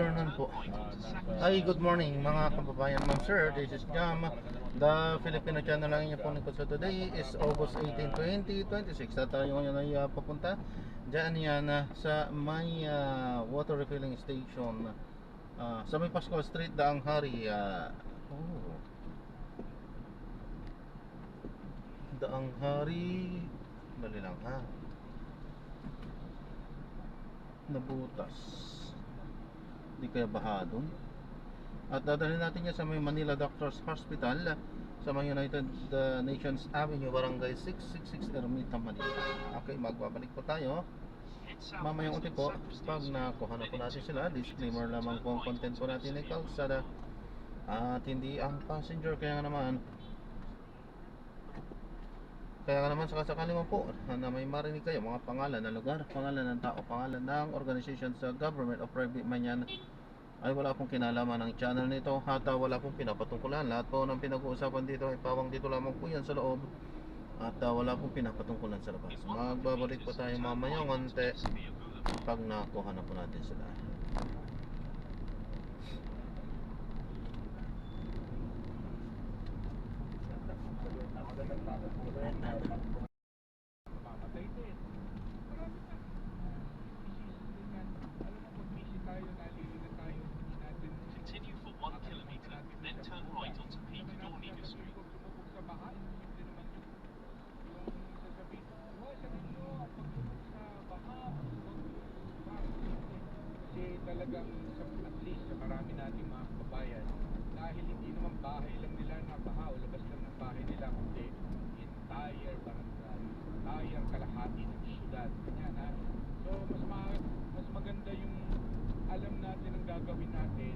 afternoon po. Ay, good morning mga kababayan, ma'am sir. This is Jam, the Filipino channel lang niyo po nito. So today is August 18, 2026. At tayo ngayon ay papunta dyan yan sa may water refilling station sa may Pascual Street, Daang Hari. Daang Hari. Dali lang ha. Nabutas. Di kaya baha dun. At dadalhin natin yan sa may Manila Doctors Hospital sa may United Nations Avenue, Barangay 666, Ermita, Manila. Okay, magbabalik po tayo mamayang unti po pag nakuha na po natin sila. Disclaimer lamang po ang content po natin ay kalsada at hindi ang passenger. Kaya nga naman sakasakali mo po na may marinig kayo mga pangalan ng lugar, pangalan ng tao, pangalan ng organization sa government o private man yan, ay wala pong kinalaman ng channel nito at wala pong pinapatungkulan. Lahat po ng pinag-uusapan dito ay pawang dito lamang po yan sa loob at wala pong pinapatungkulan sa labas. Magbabalik po tayo mamaya konti pag nakuha na po natin sila. Continue for 1 kilometer, then turn right onto Peak Dorniger Street. Kasi talagang at least sa marami nating mga kababayan, dahil hindi naman bahay lang nila na baha o labas lang ng bahay nila, kundi entire barangay, entire kalahati ng syudad. Ganyan ha. So mas maganda yung alam natin ang gagawin natin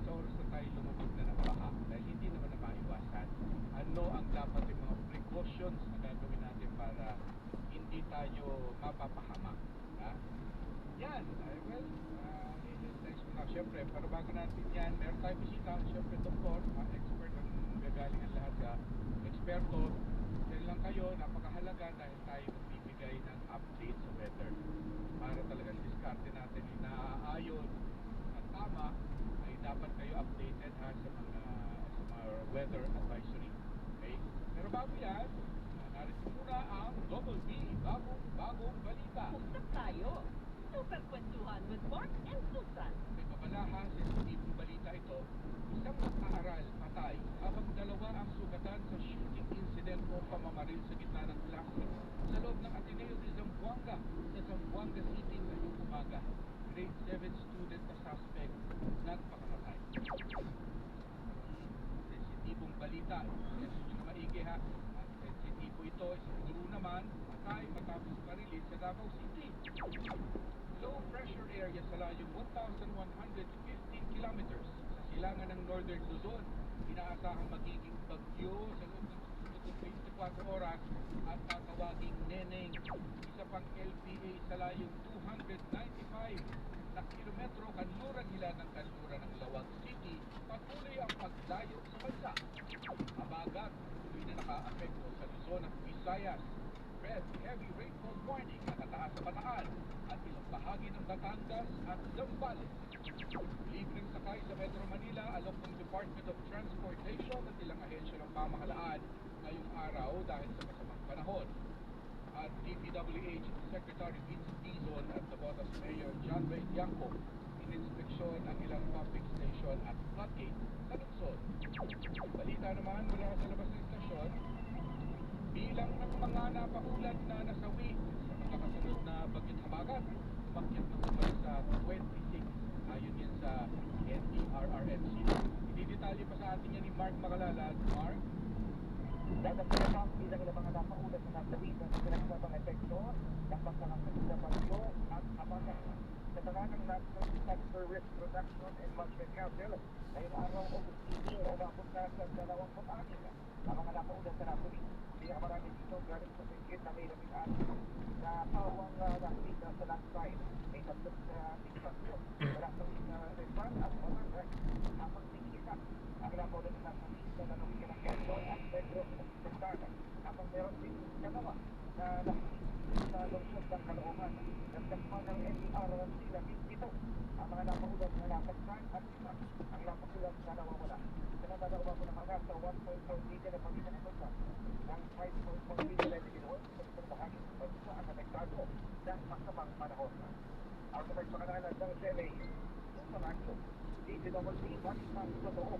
sa oras na tayo lumubog na ng baha, dahil hindi naman na maiwasan. Ano ang dapat yung mga precautions na gagawin natin para hindi tayo mapapahamak. Ha? Yan, siyempre, pero bago natin yan, meron tayong bisita, siyempre doktor, expert ang gagaling ang lahat sa eksperto. Yan lang kayo, napakahalaga dahil tayo magbibigay ng update sa weather para talagang diskarte natin inaayon at tama ay dapat kayo updated ha sa mga weather advisory. Okay? Pero bago yan, narito muna ang Double B, bagong balita. Usap tayo. Super kwentuhan with Mark and Susan. May kabalahan sa sensitibong balita ito, isang mag-aaral patay habang dalawa ang sugatan sa shooting incident o pamamaril sa gitna ng klase sa loob ng Ateneo de Zamboanga sa Zamboanga City ngayong umaga. Grade 7 student na suspect nagpakamatay. Sensitibong balita, medyo maigi ha. At sensitibo ito, isang guru naman, patay matapos marilin sa Davao City. Low pressure area sa layong 1,115 kilometers sa silangan ng Northern Luzon. Inaasahang magiging bagyo sa loob ng susunod na 24 oras at tatawaging Neneng. Isa pang LPA sa layong 295 na kilometro kanluran nila ng kanluran ng Lawag City. Patuloy ang pagdayo sa bansa. Habagat, tuloy na naka-apekto sa Luzon at Visayas. Red heavy rainfall warning nakataas sa Bataan at ilang bahagi ng Batangas at Zambales. Libreng sakay sa Metro Manila along ng Department of Transportation at ilang ahensya ng pamahalaan ngayong araw dahil sa masamang panahon. At DPWH Secretary Vince Dizon at Tabotas Mayor John Ray Dianco ininspeksyon ang ilang pumping station at floodgate sa Luzon. Balita naman mula sa labas ng istasyon, bilang ng mga napaulat na nasawi sa nakakasunod na bagyong Habagat, umakyat ng umay sa 26 ayon yan sa NDRRMC. Idinitalye pa sa atin yan ni Mark Makalalad. Mark? Dadagdagan ang bilang ng mga napaulat na nasawi sa pinagsabang epekto ng pagkakasunod na bagyo at Habagat. Sa tangan ng National Disaster Risk Reduction and Management Council, ngayong araw August 18, umabot na sa 26 ang mga napaulat na nasawi. Kaya marami dito galing sa singkit na may lapitan na pawang nakita sa landslide. May tatlong dispasyon. Wala sa respan at override. Habang tingkita, ang napaulat na nasawi na nanukin ng Quezon at Pedro Santana. Habang meron din kanawa na nasawi sa lungsod ng Caloocan. Nagdagma ng NDRMC na dito ang mga napaulat na makalanan ng GMA. Sumarakyo. DCWD, balitan totoo.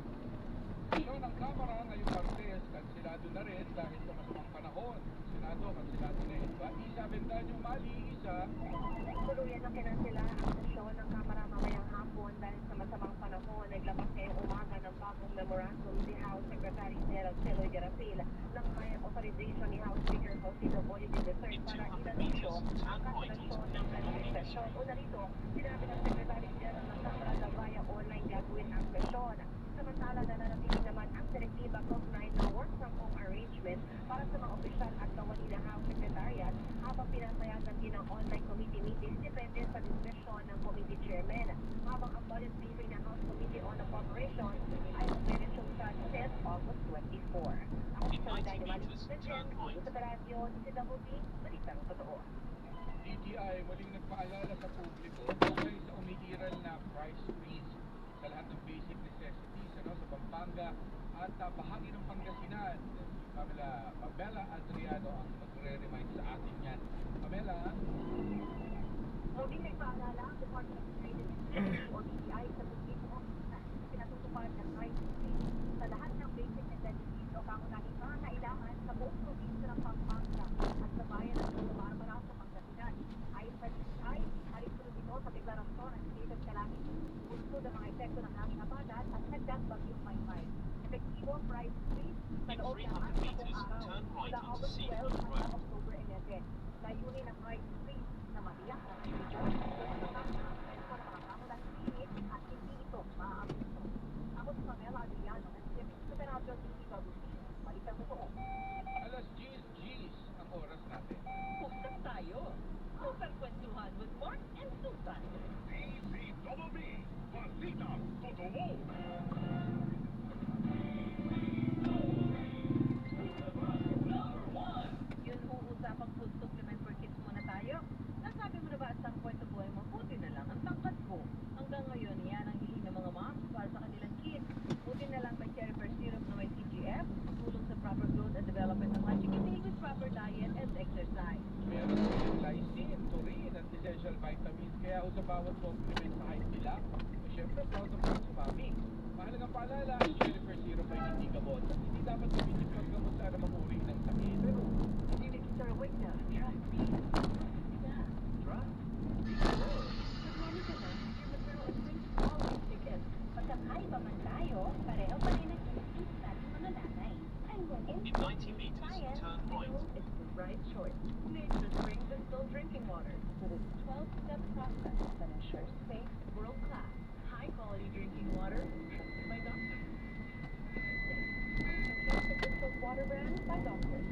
Show ng kamera ngayong Martes, kansilado na rin dahil sa masamang panahon. Senado, kansilado na rin. Isa, Bendaño, Mali, isa. Tuluyan na kinansela ang sesyon ng Kamara mamayang hapon dahil sa masamang panahon. Naglabas ngayong umaga ng bagong memorandum si House Secretary Gerald Celoy Garapil ng may authorization ni House Speaker Faustino Boyolin III para inanisyo ang kasalasyon ng plenary session. Una rito, sinabi ng Secretary General ng Kamara na via online gagawin ang sesyon. Samantala na nanatiling naman ang direktiba kaugnay ng work from home arrangement para sa mga opisyal at kawani ng House Secretariat habang pinapayagan din ang online committee meetings depende sa discretion ng committee chairman. Habang ang budget briefing ng House Committee on Appropriations ay mag-resume sa 10 August 24. Ako si Shanday Malis Vincent, sa radyo, DCWD, Balitang Totoo. DTI muling nagpaalala sa publiko tungkol sa umiiral na price freeze sa lahat ng basic necessities sa Pampanga at bahagi ng Pangasinan. Pamela Adriano ang magre-remind sa atin yan. Pamela? Muling nagpaalala ang Department of Trade and Industry o DTI sa publiko na pinatutupad ng price freeze sa lahat ng basic necessities o pangunahing pangangailangan sa buong probinsya ng Pampanga at sa bayan ng Barbara sa Pangasinan. Ayon sa DTI, halisunod dito sa deklarasyon ng State of Calamity gusto ng mga epekto ng hangin abagat at nagdag bagyong Maymay. Epektibo ang price freeze sa In loob ng 300 10 meters, araw turn right mula onto August 12 Seafood hanggang Road. October 11. Layunin ng price freeze na matiyak na kondisyon sa tatak ng presyo ng mga kamulang pilit at hindi ito maaabuso. Ako si Pamela Adriano, sa Teradyo DCWD, Balitang Totoo. Alas 10 ang oras natin. Pustak tayo. Super Kwentuhan with Mark and Susan. DCWD, Balitang Totoo. Yun usapang food supplement for kids muna tayo. Nasabi mo na ba at some point sa buhay mo, buti na lang ang tangkad ko. Hanggang ngayon, yan ang hiling ng mga moms para sa kanilang kids. Buti na lang may cherry pear syrup na may CGF, tulong sa proper growth and development ng mga chikiting with proper diet and exercise. Meron din lysine, taurine at essential vitamins kaya sa bawat supplement sa height nila. O syempre, proud of sa mami. Mahalagang paalala, ang Jennifer Syrup ay hindi gamot at hindi dapat gamitin pag gamot sa anumang uri ng sakit. Pero, Hindi nag-start awake na. Trust me. trust. Marami ka na, your maternal instincts always kick in. Pagkakaiba man tayo, pareho pa rin nag-instinct sa ating mga nanay. And when In 90 meters, science, turn right. it's the right choice. Nature brings distilled drinking water with its 12-step process that ensures safe, world-class, high-quality drinking water trusted by doctors. Taste the distilled water brand by doctors.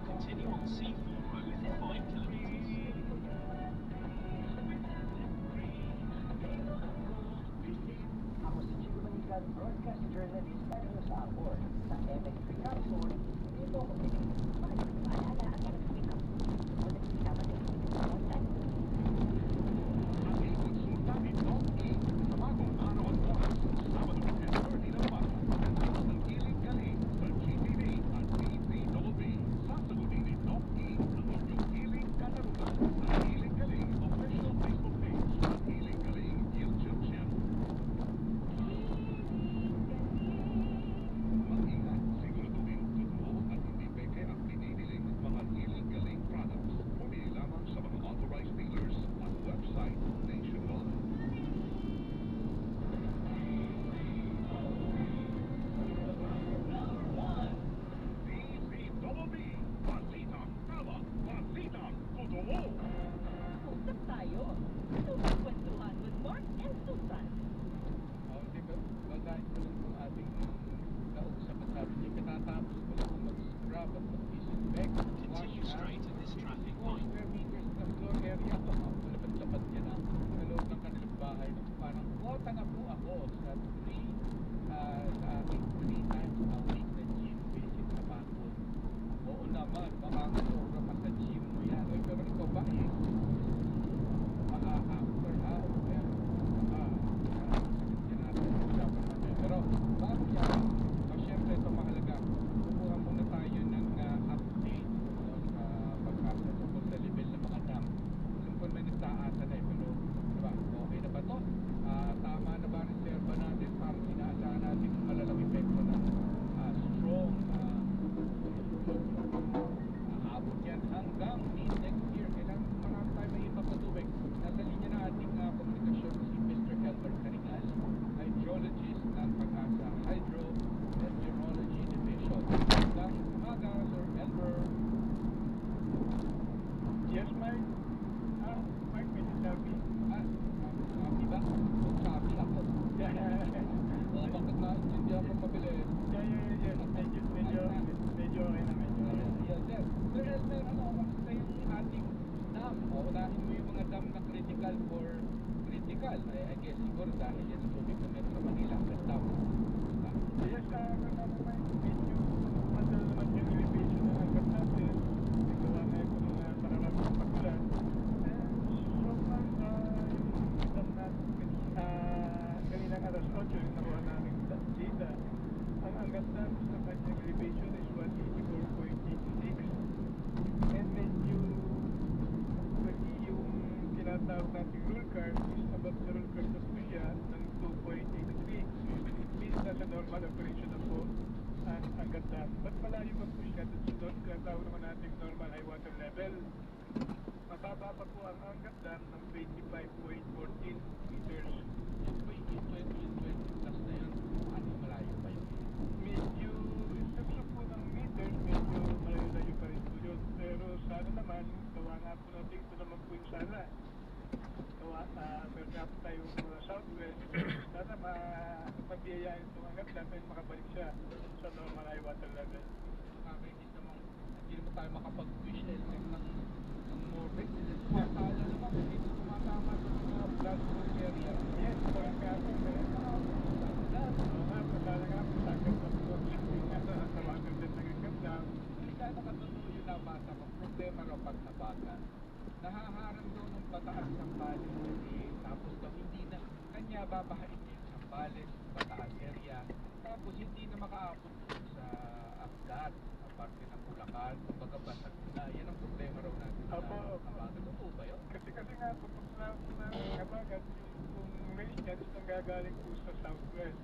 Continue on Seafood Road for 5 kilometers. Ako si Chico Manigan, broadcast journalist para sa Arbor sa MX3 Council. Dito ako Paalala ang nagkakita. Kung nagsisama din sa content. Ang konsulta ni Doc E. Sa bagong araw at oras, Sabado 10:30 ng umaga. Ang Giling Galing sa GTV at DCWD. Sasagutin ni Doc E. ang inyong Giling Katarungan sa Giling Galing official Facebook page at Giling Galing YouTube channel. Mag-ingat, siguraduhin totoo at hindi peke ang pininiling mga Giling Rizal. I guess siguro dahil yan sa tubig ng Metro Manila. Ganda po. Yes, kasama mo medyo madal naman yung elevation ng hanggang natin. Ikaw na ito ng pararaming pagkulan. So far, yung natin, kaninang alas 8, yung nakuha namin data, ang hanggang natin sa kanyang elevation is 184.86. And medyo yung tinatawag nating roll card is above the roll card na po siya ng 2.83. Means nasa normal operation na po ang ganda. Ba't malayo pa po siya dun sa tinatawag naman nating normal high water level? Mababa pa po ang ganda ng 25.14 meters. Yung 20 plus na yun, ano malayo pa yun? Medyo, in terms of po ng meters, medyo malayo-layo pa rin po yun. Pero sana naman, gawa nga po natin, ito naman po yung sana. Gawa, meron nga po tayong southwest. Sana mabiyayain itong hanggat natin makabalik siya sa normal high water level. Nakakainis naman, hindi naman tayo makapag-wish LM ng Morbid. Tumatala naman, hindi tumatama sa mga blood flow area. Yes, parang kaso, pero oo nga, patala nga po, sakit na po. Sa water din ng hanggat na. Hindi tayo nakatuloy yung nabasa ko. Problema raw pag nabasa. Nahaharang daw ng pataas ng balis kasi tapos daw hindi na kanya babahain niya yung Sambales, Bataas area. Tapos hindi na makaabot dun sa Agdat, sa parte ng Bulacan, kumbaga basag na. Yan ang problema raw natin sa Opo. Nabaga. Totoo ba yun? Kasi nga po, pag nabagat, yung rain niya is nanggagaling po sa southwest.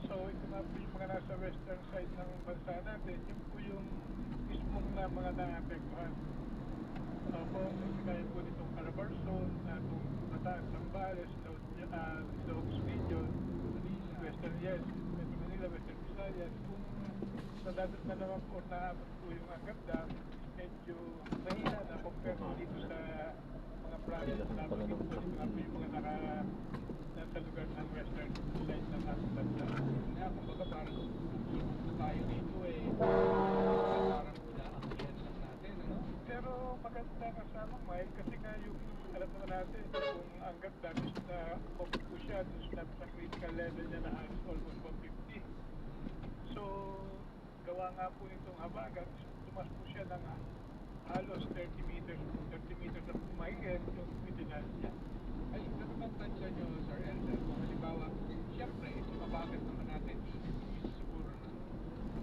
So ito nga po yung mga nasa western side ng bansa natin, yun po yung mismong na mga naapektuhan. Opo, kasi kaya po nitong Calabarzon, itong Bataan, Zambales, Ilocos Region, Western Metro Manila, Western Visayas, kung nadadat na naman po naabot po yung hanggang dam, medyo mahina na compare po dito sa mga province na po dito nga po yung mga nasa lugar ng western side ng ating bansa. Nga, kumbaga parang na tayo dito parang inaangkihan lang natin, ano? Pero maganda kasama Mike kasi nga yung alam naman natin kung hanggang dam is na po siya sa critical level niya na almost 150. So gawa nga po nitong habagat, tumas po siya ng halos 30 meters na mahigit yung midinal niya. Ay, ano bang tansya nyo, Sir Elder? Kung halimbawa, siyempre, sumabagat naman natin siguro na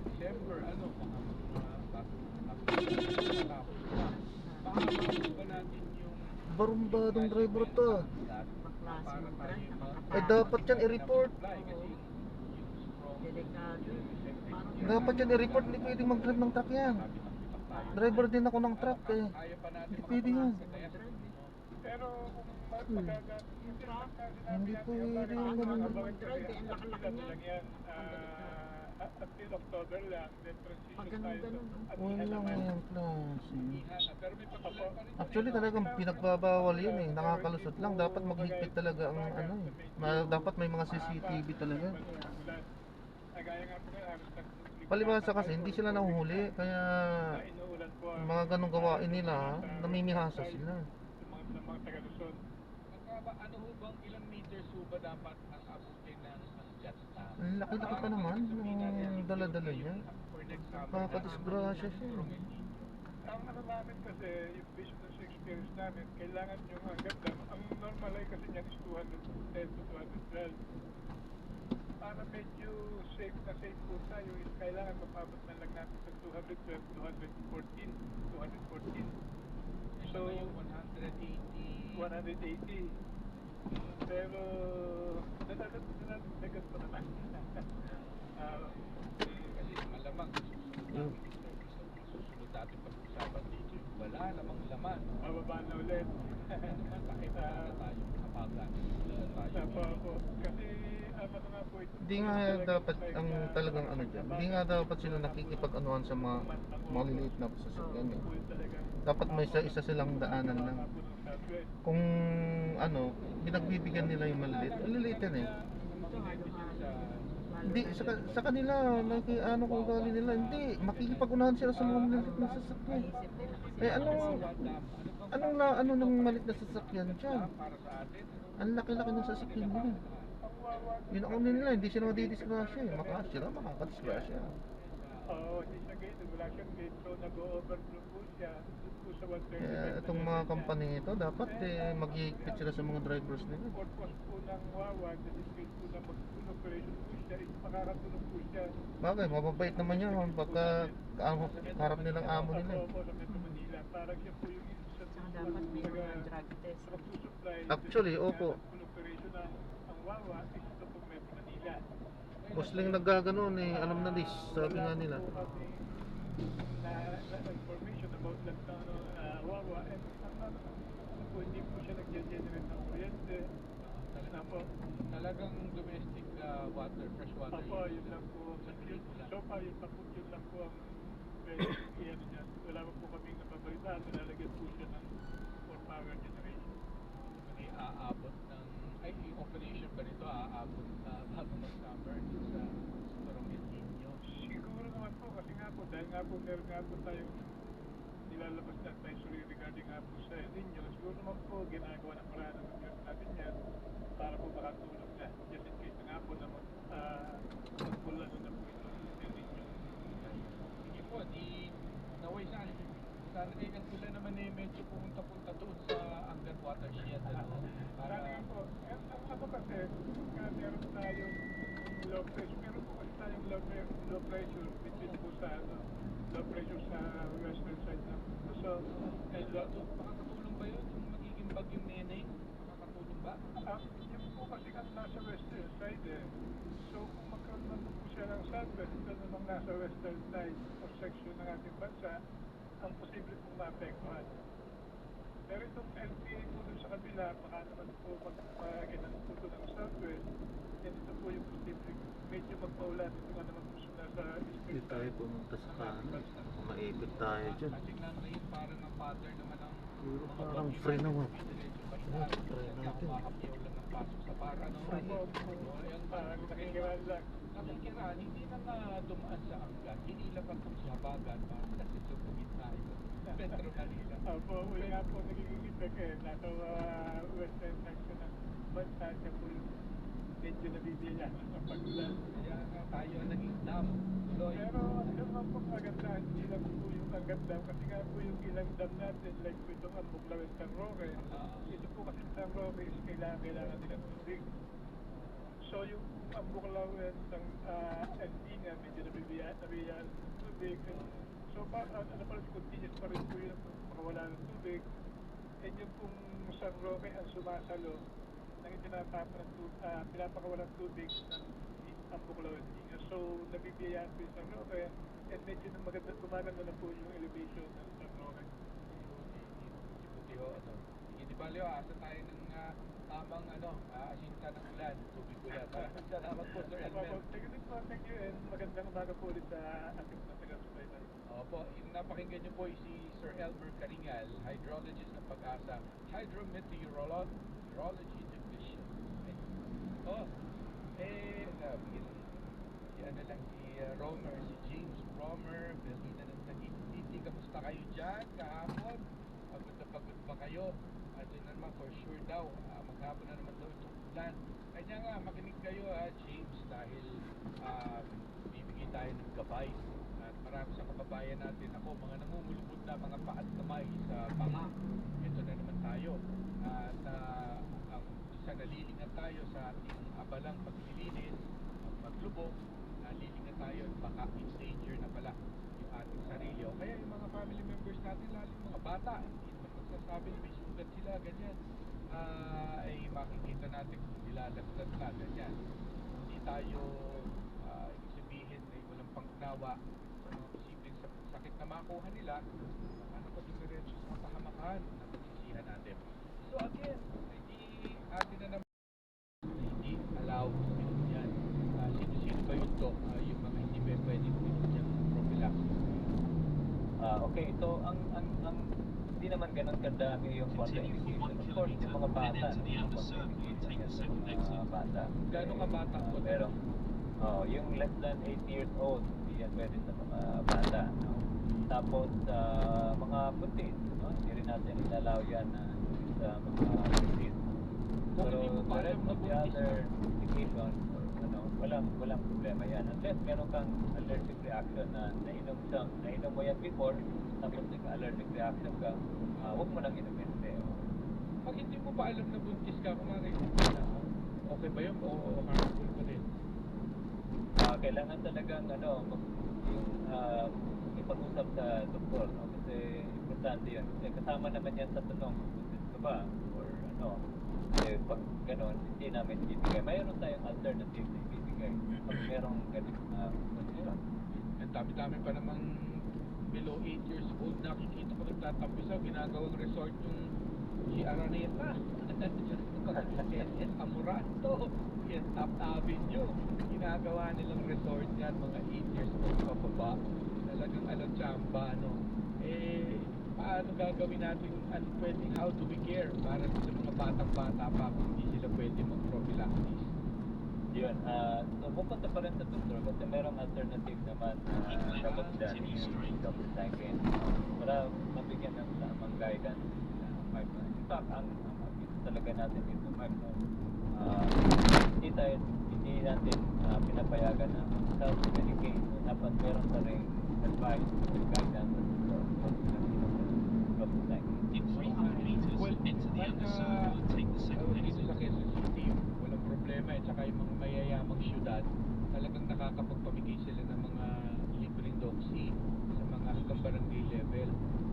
December, mga tapos na. Pahabang ba natin yung Barumbadong driver to. para tayo Eh dapat yan i-report. kasi yung strong Delikado. Dapat yan i-report, hindi pwedeng mag-drive ng truck yan. Driver din ako ng truck eh. kaya pa natin Hindi pwede yan. Pero kung magagat, Hindi pwede yung ganun. lang yan. Until October lang, then transition tayo at Wala naman. nga yung klase. pero may patuloy pa rin. Actually talagang pinagbabawal yun eh. Nakakalusot lang. Dapat maghigpit talaga ang ano eh. Dapat may mga CCTV talaga. Gaya nga po ngayon, halos Palibasa kasi hindi sila nahuhuli. Kaya inuulan po ang mga ganong gawain nila, namimihasa sila. ng mga taga-Luzon. Ano ho bang ilang meters ho ba dapat ang abutin ng jet na? Ang laki-laki pa naman ng dala-dala niya. Nakakadisgrasya siya. Ang ano namin kasi, yung business experience namin, kailangan yung hanggang dam. Ang normal ay kasi niyan is 210 to 212. Para medyo safe na safe po tayo, is kailangan mapabot na lang natin sa 212, 214, 214. So, yung 180. 180. Pero, nadagat pa naman. Kasi malamang susunod natin pag-usapan dito, wala namang laman. Mababa na ulit. Kahit na tayong kapagan. Tayo. Kasi, ano nga po ito. Hindi nga dapat ang talagang ano dyan. Hindi nga dapat sila nakikipag-anuhan sa mga maliliit na sasakyan eh. Dapat may isa silang daanan lang. Kung ano, pinagbibigyan nila yung maliliit. Maliliit yan eh. Hindi, sa kanila, ano kung galing nila, hindi, makikipag-unahan sila sa mga maliit na sasakyan. Maisip nila kasi Eh, ano ng maliit na sasakyan dyan? para sa atin. Ang laki-laki ng sasakyan nila. Yun ang ano nila, hindi sila madidisgrasya eh. Sila makakadisgrasya. Oo, hindi siya gate. Wala siyang gate. So, nag-overflow po siya. Doon po sa 135. Kaya itong mga company ito, dapat mag-iigpit sila sa mga drivers nila. Purpose po ng Wawa, the case po na mag-operation po siya, is makakatulong po siya. Bagay, mababait naman yan pagka harap nilang amo nila. Opo, sa Metro Manila. Parang siya po yung isa Tsaka dapat may mga drug test. sa magsusupply. Actually, opo. Full operation ang Wawa is ito po Metro Manila. Musling naggaganon eh, alam na this, sabi nga nila. Wala po kami na information about that Wawa. And po, hindi po siya nag-generate ng kuryente. Po. Talagang domestic water, fresh water. Apo, yun lang po. So far, yun lang po ang pwede iyan niya. Wala pa po kaming napabalitaan. Nalalagyan po siya ng for power generation. May aabot ng, ay, yung operation ba nito aabot bago mag-summer sa Torong El Niño? Siguro naman po, kasi nga po, dahil nga po, meron nga po tayong nilalabas na advisory regarding nga po sa El Niño. Siguro naman po, ginagawa ng paraan ng gobyerno natin yan para po makatulong na. Just in case na nga po na magpulano na po ito El Niño. Sige po, di naway sana. Sana eh, ang sila naman eh medyo pumunta-punta doon sa Angat Watershed. Para nga po, ang ano kasi, kaya meron tayong low pressure, meron po kasi tayong low pressure between po sa low pressure sa western side ng Luzon and Makakatulong ba yun? Yung magiging bagyong Neneng? Makakatulong ba? Yun po kasi ang nasa western side eh. So kung magkaroon naman po siya ng southwest, ito namang nasa western side or section ng ating bansa, ang posible pong maapektuhan. Pero itong LPA po dun sa kabila, baka naman po mag-inan po ito ng southwest, and ito po yung posible medyo magpaulan. Ito nga naman po siya nasa Hindi eastern tayo side. pumunta sa kanan. Maipit tayo dyan. Kasi nga ngayon parang ang pattern naman ng Siguro parang free naman. diretso ba siya? Yeah, try natin. Makakapiyaw lang ng pasok sa para, no? Opo, Ayan, parang nakikiraan lang. nakikiraan, hindi na nga dumaan sa Angat, hinilapan po sa Habagat, parang kasi doon gitna ito. Metro Manila. Opo, wala nga po nagiging effect eh. Nasa western section ng bansa siya po yung medyo nabibiyan ng pagulan. Kaya nga tayo ang naging dam. Loy. Pero ano naman po kagandahan, hindi lang po yung Angat Dam kasi nga po yung ilang dam natin like po itong Ambuklaw and San Roque. Ito po kasi San Roque is kailangan nila ng tubig. So yung Ambuklaw and Antina medyo nabibiyan ng tubig. So ano pala continuous pa rin po yun makawala ng tubig. And yung pong San Roque ang sumasalo ng pinapakawala ng tubig ng Ambuklaw and Antina. So nabibiyayaan po yung San Roque and medyo gumaganda na po yung elevation ng San Roque. Di ba, Leo, asa tayo ng tamang asinta ng ulan, tubig ulan. Salamat po, Sir Elmer. Thank you and magandang umaga po ulit sa ating mga taga-subaybay. Opo, yung napakinggan niyo po si Sir Elmer Caringal, hydrologist ng Pag-asa, Hydrometeorology Division. Si Romer, si James Romer, Belina ng Taguig City. Kamusta kayo dyan kahapon? Pagod na pagod ba kayo? At yun naman, for sure daw, maghapon na naman daw itong ulan. Kanya nga, makinig kayo James, dahil bibigay tayo ng gabay. At marami sa kababayan natin, ako, mga namumulubog na mga paa at kamay sa panga. Ito na naman tayo. At isa nalilingan tayo sa ating abalang paglilinis, paglubog, nalilingan tayo at baka in danger na pala yung ating sarili. O kaya yung mga family members natin, lalo yung mga bata, hindi naman magsasabi na may sugat sila, ganyan. Ay makikita natin kung nilalaglag na, ganyan. Hindi tayo, ibig sabihin ay walang pangunawa sa mga posibleng sakit na makuha nila, ano pa dumiretso sa kapahamakan na pagsisihan natin. So again, hindi atin na naman hindi allow yan. Sino-sino ba yun to? Yung mga hindi ba pwedeng binigyan ng prophylaxis? Okay, ito ang hindi naman ganun kadami yung contraindication. Of course, yung mga bata, yung contraindication yan sa mga bata. Gano'ng kabata po? Pero Oh, yung less than 8 years old, hindi yan pwede sa mga bata, no? Tapos mga buntis, no? Hindi rin natin inalaw yan sa mga buntis. Kung Pero hindi mo pa the alam rest na of the buntis other ka. medications, walang problema yan. Unless meron kang allergic reaction na nainom mo yan before, tapos nagka-allergic reaction ka, huwag mo nang inumin. Pag hindi mo pa alam na buntis ka, kumari, okay ba yun o harmful pa din? Kailangan talagang ipag-usap sa doktor, no? Kasi importante yun. Kasi kasama naman yan sa tanong, buntis ka ba? Or pag gano'n, hindi namin ibibigay. Mayroon tayong alternative na ibibigay pag merong ganito na kondisyon. Ang dami-dami pa namang below 8 years old, nakikita ko nagtatampisaw, ginagawang resort yung si Araneta. Amurato, yes, Top Avenue. Ginagawa nilang resort yan, mga 8 years old pa baba. Talagang chamba, no? Paano gagawin natin, how do we care para sa mga batang-bata pa kung hindi sila pwede mag-prophylaxis? Yun, so pupunta pa rin sa doktor kasi merong alternative naman na gamot dyan yung Dr. Tankin para mabigyan ng tamang guidance. In fact, ang abuse talaga natin dito, Mark, no? Hindi natin pinapayagan na self-medicate. Dapat meron pa rin advice or guidance sa doktor. Dr. Tankin. Well, dito sa Quezon City, walang problema at saka yung mga mayayamang syudad, talagang nakakapagpamigay sila ng mga libreng doxy sa mga hanggang barangay level.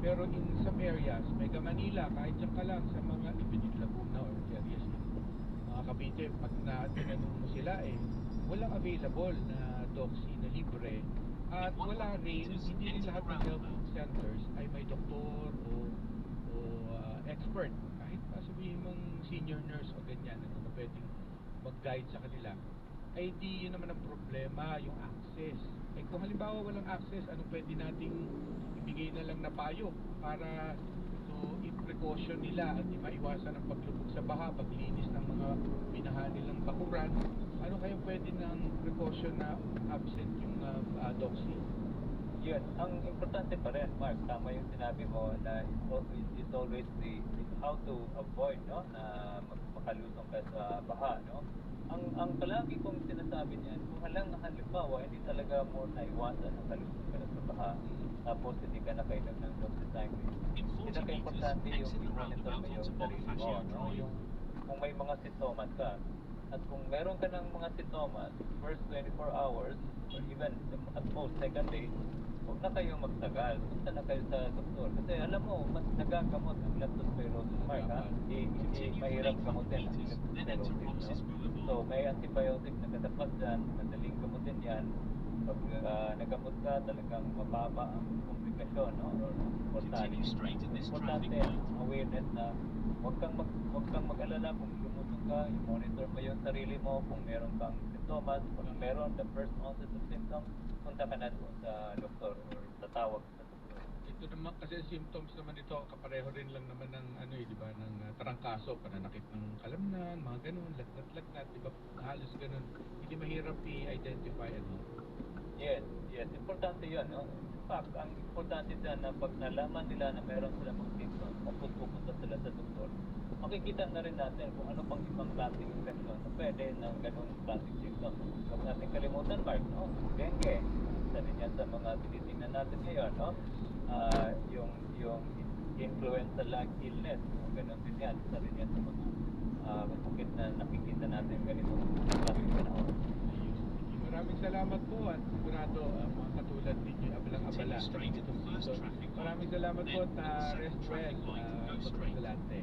Pero in some areas, Mega Manila, kahit dyan ka lang sa mga Ibinid Laguna or areas in mga Cavite, pag tinanong mo sila walang available na doxy na libre. At wala rin, hindi rin lahat ng health centers ay may doktor o expert. Kahit pa sabihin mong senior nurse o ganyan na pwedeng mag-guide sa kanila, ay di yun naman ang problema, yung access. Kung halimbawa walang access, ano pwede nating ibigay na lang na payo para i-precaution nila at di maiwasan ang paglubog sa baha, paglinis ng mga binaha nilang bakuran. Ano kaya pwede ng precaution na absent yung doxy? Yun, ang importante pa rin, Mark, tama yung sinabi mo na it's always the how to avoid, no, na makalusong ka sa baha, no. Ang palagi kong sinasabi niyan, kung halimbawa hindi talaga mo naiwasan na kalusong ka na sa baha, tapos hindi ka nakainom ng doxycycline, pinaka-importante yung i-monitor mo yung sarili mo, no, yung kung may mga sintomas ka. At kung meron ka ng mga sintomas, first 24 hours or even at most second day, huwag na kayong magtagal. Punta na kayo sa doktor. Kasi alam mo, mas nagagamot ang leptospirosis, Mark, ha? Hindi mahirap gamutin ang leptospirosis, no? So, may antibiotic na katapat dyan, madaling gamutin yan. Pag nagamot ka, talagang mababa ang komplikasyon, no? Or mortality. Importante, awareness na huwag kang mag-alala kung lumutong ka, i-monitor mo yung sarili mo kung meron kang sintomas. Pag meron the first onset of symptoms, punta ka na doon sa doktor or tatawag sa doktor. Ito naman kasi symptoms naman ito kapareho rin lang naman ng di ba, ng tarangkaso, pananakit ng kalamnan, mga ganun, lagnat, di ba, halos ganun. Hindi mahirap i-identify Yes, importante 'yun, no? In fact, ang importante dyan na pag nalaman nila na meron silang mga symptoms, tapos pupunta sila sa doktor, makikita na rin natin kung ano pang ibang klaseng infection na pwede ng ganun klaseng symptoms. Huwag natin kalimutan, Mark, no? Dengue, isa din yan sa mga tinitingnan natin ngayon, no? Yung influenza-like illness, ganun din yan, isa din yan sa mga sakit na nakikita natin ganitong klaseng panahon. Maraming salamat po at sigurado mga katulad ninyo abalang-abala sa itong season. Maraming salamat po at rest well, Dr. Solante.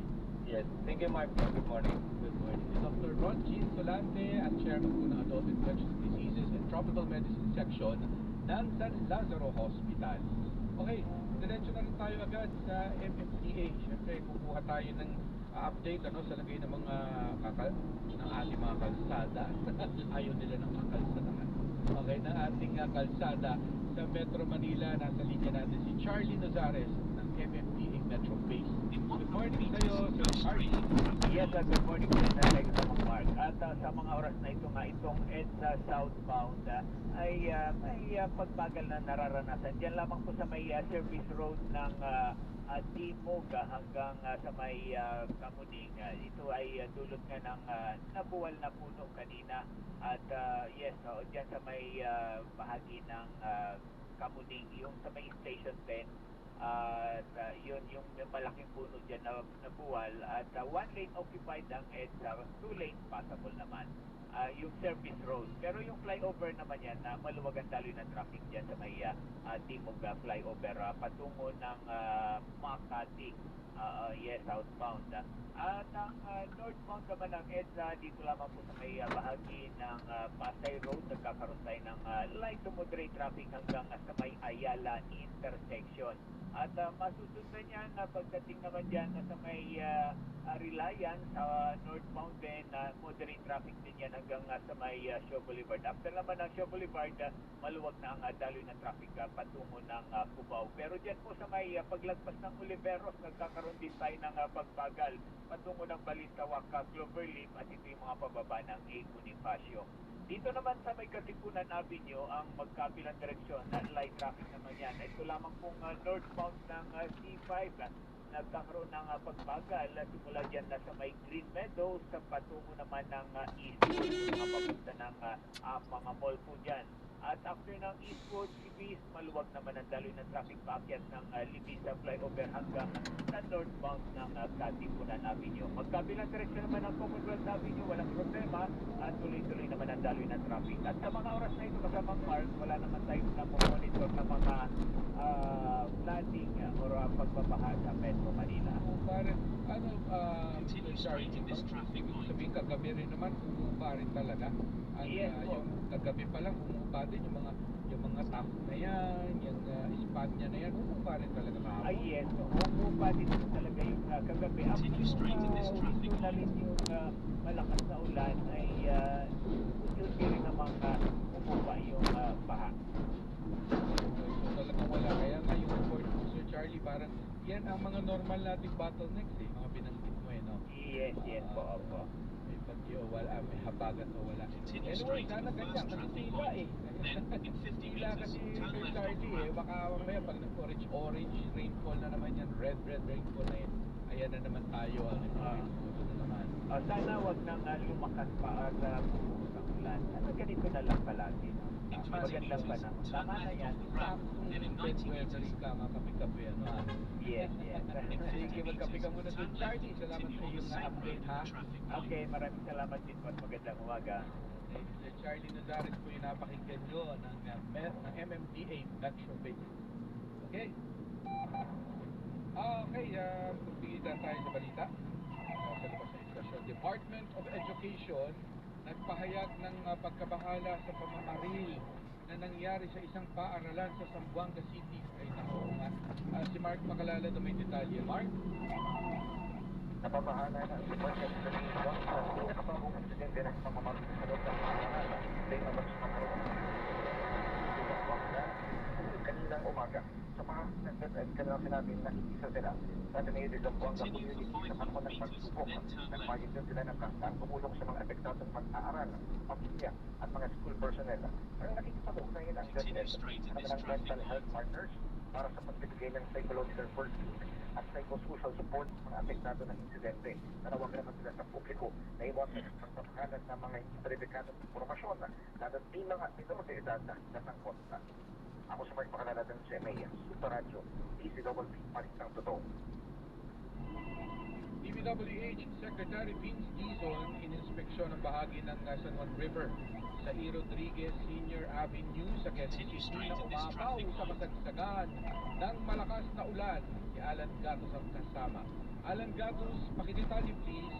Yes, thank you, Mark. Good morning. Good morning. Si Dr. Ron Jean Solante at chairman po ng Adult Infectious Diseases and Tropical Medicine Section ng San Lazaro Hospital. Okay, diretso na rin tayo agad sa MMDA. Siyempre, kukuha tayo ng update sa lagay ng mga ng ating mga kalsada. Ayaw nila ng kakalsadahan. Okay, ng ating kalsada sa Metro Manila. Nasa linya natin si Charlie Nazares ng MMDA Metro Base. Good morning sa'yo, Sir Charlie. Yes, good morning po. Thank you so much, Mark. At sa mga oras na ito nga itong EDSA southbound ay may pagbagal na nararanasan. Diyan lamang po sa may service road ng Timog hanggang sa may Kamuning. Ito ay dulot nga ng nabuwal na puno kanina at yes, diyan sa may bahagi ng Kamuning, yung sa may station 10. At yun yung malaking puno dyan na nabuwal at one lane occupied ang EDSA, two lane passable naman yung service road, pero yung flyover naman yan maluwag ang daloy ng traffic dyan sa may Timog flyover patungo ng Makati, yes, southbound at ang northbound naman ng EDSA dito lamang po sa may bahagi ng Pasay Road. Nagkakaroon tayo ng light to moderate traffic hanggang sa may Ayala intersection. At masusundan yan pagdating naman dyan sa may Reliance northbound din, moderate traffic din yan hanggang sa may Shaw Boulevard. After naman ng Shaw Boulevard, maluwag na ang daloy ng traffic patungo ng Cubao. Pero dyan po sa may paglagpas ng Oliveros, nagkakaroon din tayo ng pagbagal patungo ng Balintawak, Cloverleaf at ito yung mga pababa ng A. Bonifacio. Dito naman sa may Katipunan Avenue, ang magkabilang direksyon, light traffic naman yan. Ito lamang pong northbound ng C5, nagkakaroon ng pagbagal simula dyan na sa may Green Meadows sa patungo naman ng Eastwood, papunta ng mga mall po dyan. At after ng Eastwood, Libis, maluwag naman ang daloy ng traffic paakyat ng Libis sa flyover hanggang sa northbound ng Katipunan Avenue. Magkabilang direksyon naman ng Commonwealth Avenue, walang problema at tuloy-tuloy naman ang daloy ng traffic. At sa mga oras na ito kasamang Mark, wala naman tayo na monitor ng mga flooding or pagbabaha sa Metro Manila. Parang sorry, sabihin kagabi rin naman umuupa rin talaga. Ang, Yes po. yung kagabi pa lang umuupa din yung mga top na yan, yung spot niya na yan, umuupa rin talaga kahapon. Ay yes, umuupa din talaga yung kagabi. Dito na rin yung malakas na ulan ay unti-unti rin namang umuupa yung baha. So talagang wala. Kaya nga yung report mo, Sir Charlie, parang yan ang mga normal nating bottlenecks mga binanggit mo no? Yes po, opo. May bagyo, wala, may habagat o wala. Anyway, sana ganyan, kasi tila tila kasi Sir Charlie baka mamaya pag nag-orange rainfall na naman yan, red rainfall na yan, ayan na naman tayo, ito na naman. Sana wag nang lumakas pa at bubuhos ang ulan. Ganito na lang palagi. Magandang panahon. Tama na yan. Saktong February ka, kape-kape, Yes. Sige, magkape ka muna Sir Charlie. Salamat sa iyong update, ha? Okay, maraming salamat din po at magandang umaga. Sir Charlie Nazares po yung napakinggan nyo ng MMDA Metro Base. Okay? Okay, pagpigita tayo sa balita. Sa labas ng istasyon, Department of Education nagpahayag ng pagkabahala sa pamamaril na nangyari sa isang paaralan sa Zamboanga City. Ay nako nga. Si Mark Makalala na may detalye. Mark? Napapahala na si Mark at Pilipinas sa pinakabagong insidente ng pamamaril sa loob ng paaralan. May nabagsakan kaninang umaga. Sa mga nagtatag kanilang sinabi na isa sila sa Ateneo de Zamboanga Community sa panahon ng pagsubok. Nagpahit din sila ng kastang tumulong sa mga apektadong mag-aaral, pamilya at mga school personnel. Ang nakikipag ngayon ang DepEd sa kanilang mental health partners para sa pagbibigay ng psychological support at psychosocial support sa mga apektado ng insidente. Nanawagan naman sila sa publiko na iwasan ang pagpapakalat ng mga hindi verifikados impormasyon lalo di mga minor de edad na nasangkot na. Ako sa Mark Makalala ng CMA, Super Radio, DCWP, Palitang Totoo. DPWH Secretary Vince Dizon ininspeksyon ng bahagi ng San Juan River sa E. Rodriguez Senior Avenue sa Quezon City na umapaw sa kasagsagan ng malakas na ulan. Si Alan Gatos ang kasama. Alan Gatos, pakidetalye please.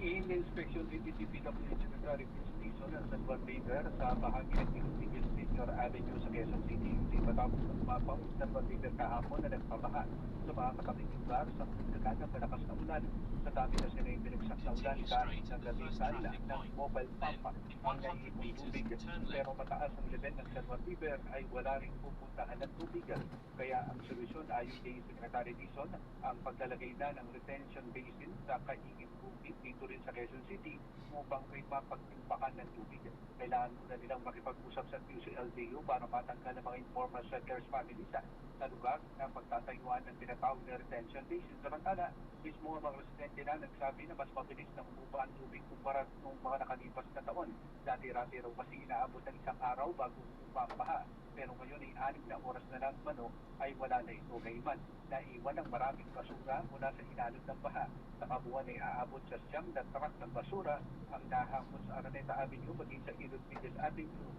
In-inspection din ni DPWH Secretary Vince Dizon ang San Juan River sa bahagi ng E. Rodriguez Senior Avenue sa Quezon City. Hindi matapos na umapaw ang San Juan River kahapon na nagpabaha sa mga katabing lugar sa pagkakaan ng malakas na ulan. Sa dami na sila yung binagsak na ulan kahit ng gabi sala ng mobile pump ang naiipong tubig. Pero mataas ang level ng San Juan River ay wala rin pupuntahan ng tubig. Kaya ang solusyon ayon kay Secretary Dizon ang paglalagay na ng retention basin sa kaingin tubig dito rin sa Quezon City upang may mapagtimpakan ng tubig. Kailangan muna nilang makipag-usap sa QCLDU para matanggal ang mga informal settlers families sa lugar na pagtatayuan ng tinatawag na retention basin. Samantala, mismo ang mga residente na nagsabi na mas mabilis na umupa ang tubig kumpara nung mga nakalipas na taon. Dati-rati raw kasi inaabot ng isang araw bago umupa ang baha. Pero ngayon ay 6 na oras na lang mano ay wala na ito gayman. Naiwan ang maraming basura mula sa ilalot ng baha. Sa kabuuan ay aabot sa 9 na truck ng basura ang nahangkot sa Araneta Avenue maging sa Ilog Villas Avenue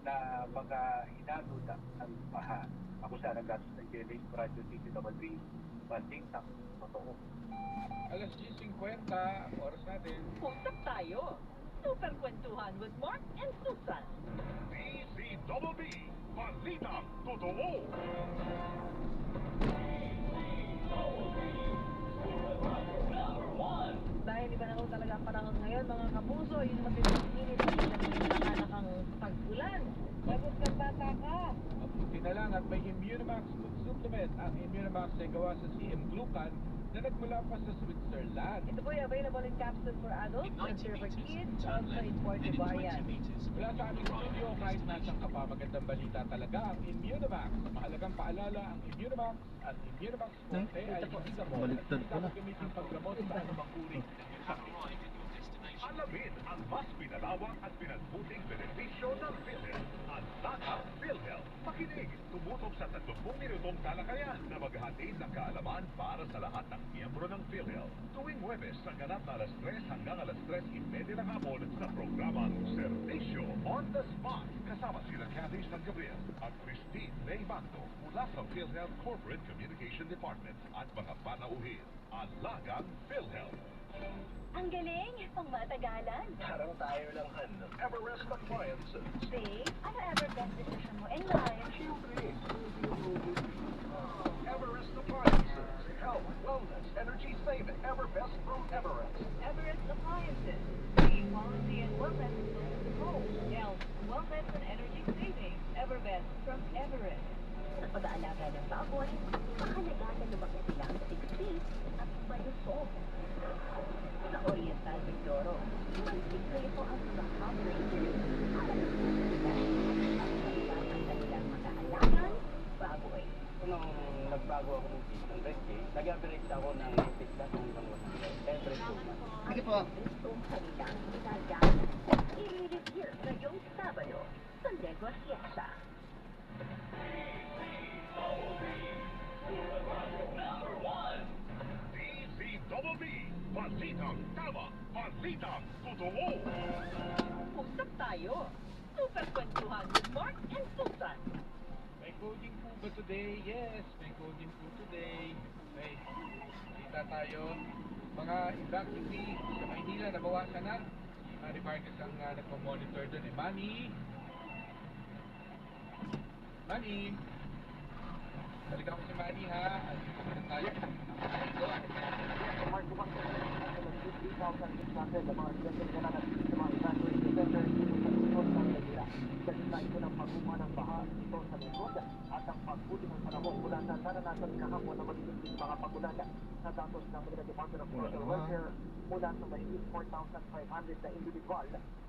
na mga hinalot ng baha. Ako sa Aranggas ng GLA Radio TTW, banding sa totoo. Alas 10:50, ang oras natin. Usap tayo. Super Kwentuhan with Mark and Susan. DZBB, Balitang Totoo. Dahil iba na raw talaga ang panahon ngayon, mga kapuso, yung matinding init at nakakalakang pag-ulan. Lagot ng bata ka. Mabuti na lang at may Immunimax food supplement. Ang Immunimax ay gawa sa CM Glucan na nagmula pa sa Switzerland. Ito po ay available in capsule for adults and for kids, also imported variant. Mula sa aming studio, kahit nasan ka pa, magandang balita talaga ang Immunimax. Mahalagang paalala, ang Immunimax at Immunimax Forte ay hindi gamot. Baliktad pala. Gamitin paggamot sa anumang uri ng sakit. Alamin ang mas pinalawak at pinagbuting benepisyo ng PhilHealth at Taka PhilHealth. Makinig, tumutok sa 30 minutong talakayan na maghatid ng kaalaman para sa lahat ng miyembro ng PhilHealth. Tuwing Huwebes sa ganap na alas 3 hanggang alas 3:30 ng hapon sa programang Servisyo on the Spot. Kasama sila Cathy San Gabriel at Christine May Magno mula sa PhilHealth Corporate Communication Department at mga panauhin. Alagang PhilHealth. Ang galing, pang matagalan. Parang tayo lang ano. Everest Appliances. Babe, ano ever best decision mo in life? Siyempre, Everest Appliances. Health, wellness, energy saving. Everbest from Everest. Everest Appliances. Bringing quality and wellness close to home. Health, wellness, and energy saving. Everbest from Everest. Sa pag-aalaga ng baboy, mahalaga na magkasilang sa 6 at malusog. Sa Oriental Mindoro, may sikreto ang mga operators para sa kanilang mga alagang baboy. Nung nagbago ako ng season rescue, nag-average ako ng 80 hanggang 100 every 2 months. Sige po. Ang kanilang ginagawa. I-review ngayong Sabado sa Negosiyasa. DZBB, Balitang Tama, Balitang Totoo. Usap tayo. Super Kwentuhan with Mark and Susan. May coding po ba today? Yes, may coding po today. Okay, kita tayo. Mga evacuees sa Maynila, nabawasan na. Mari Vargas ang nagpa-monitor doon. Manny! Manny! Balik ako si Manny ha. Dito na tayo. Mark, bukas ko sa 3,600 na mga residents na nandito sa mga evacuation centers dito sa Luzon ng Manila. Kasi na ito ng pag-uma ng baha dito sa Luzon at ang pagbuti ng panahon mula sa naranasan kahapon na magiging mga pagulan sa datos ng Manila Department of Social Welfare mula sa mahigit 4,500 na individual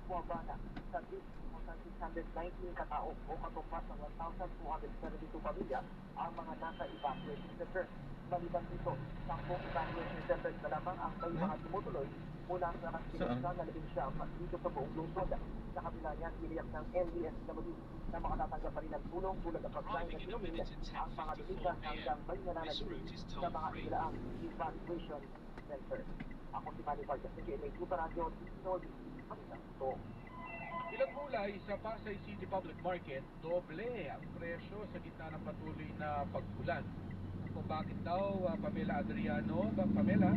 bumaba na sa 619 katao o katupas ng 1,272 pamilya ang mga nasa evacuation center. Maliban dito, 10 evacuation centers na lamang ang may mga tumutuloy mula sa nagsinusan na 11 dito sa buong lungsod. Sa kabila niyan, iniyak ng LDSW na makatatanggap pa rin ng tulong tulad ng pagkain na sinumil ang mga bilisan hanggang may nananagin sa mga ilaang evacuation center. Ako si Manny Vargas ng GMA Super Radio, Tinoy, Pagkato. Ilang gulay sa Pasay City Public Market, doble ang presyo sa gitna ng patuloy na pag-ulan. Kung bakit daw, Pamela Adriano, Pamela?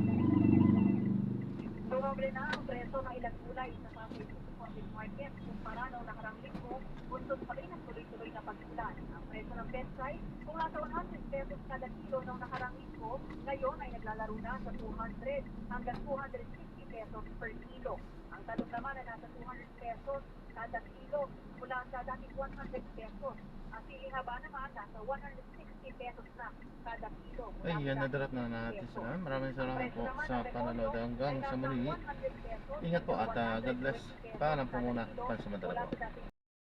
Doble na ang preso ng ilang gulay sa Pasay City Public Market kumpara noong nakarang linggo, buntod pa rin ang tuloy-tuloy na pag-ulan. Ang preso ng Bensay, kung nasa 100 pesos kada kilo noong nakarang linggo, ngayon ay naglalaro na sa 200 hanggang 250 pesos per kilo. Ang talong naman ay nasa 200 pesos kada kilo mula mula sa dating 100 pesos. Ang sili haba naman nasa 160 pesos na kada kilo. Mula Ay, yan sa na darat na natin sila. Maraming salamat po sa panonood. Hanggang sa muli. Ingat po at God bless. Paalam po muna. Pansamantala po.